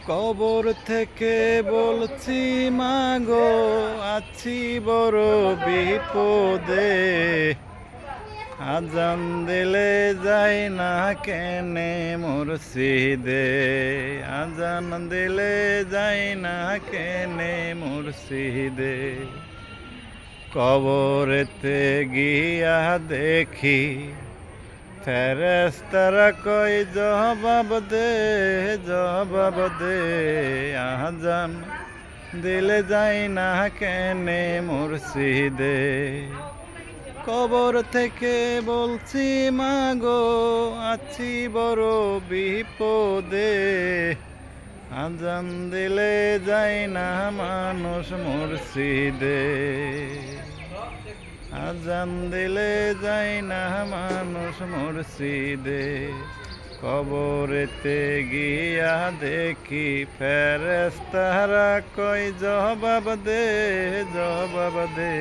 কবর থেকে বলছি মাগো, আছি বড় বিপদে। আজান দিলে যাই না কেনে মুর্শিদে, আজান দিলে যাই না কেনে মুর্শিদে। কবরেতে গিয়া দেখি ফেরেশতারা কই জবাব দে, জবাব দে। আজান দিলে যাই না কেনে মুর্শিদে। কবর থেকে বলছি মাগো, আছি বড় বিপদে। আজান দিলে যাই না মানুষ মুর্শিদে, আজান দিলে যাই না মানুষ মুর্শিদে। কবরেতে গিয়া দেখি ফেরেশতারা কই জবাব দে, জবাব দে।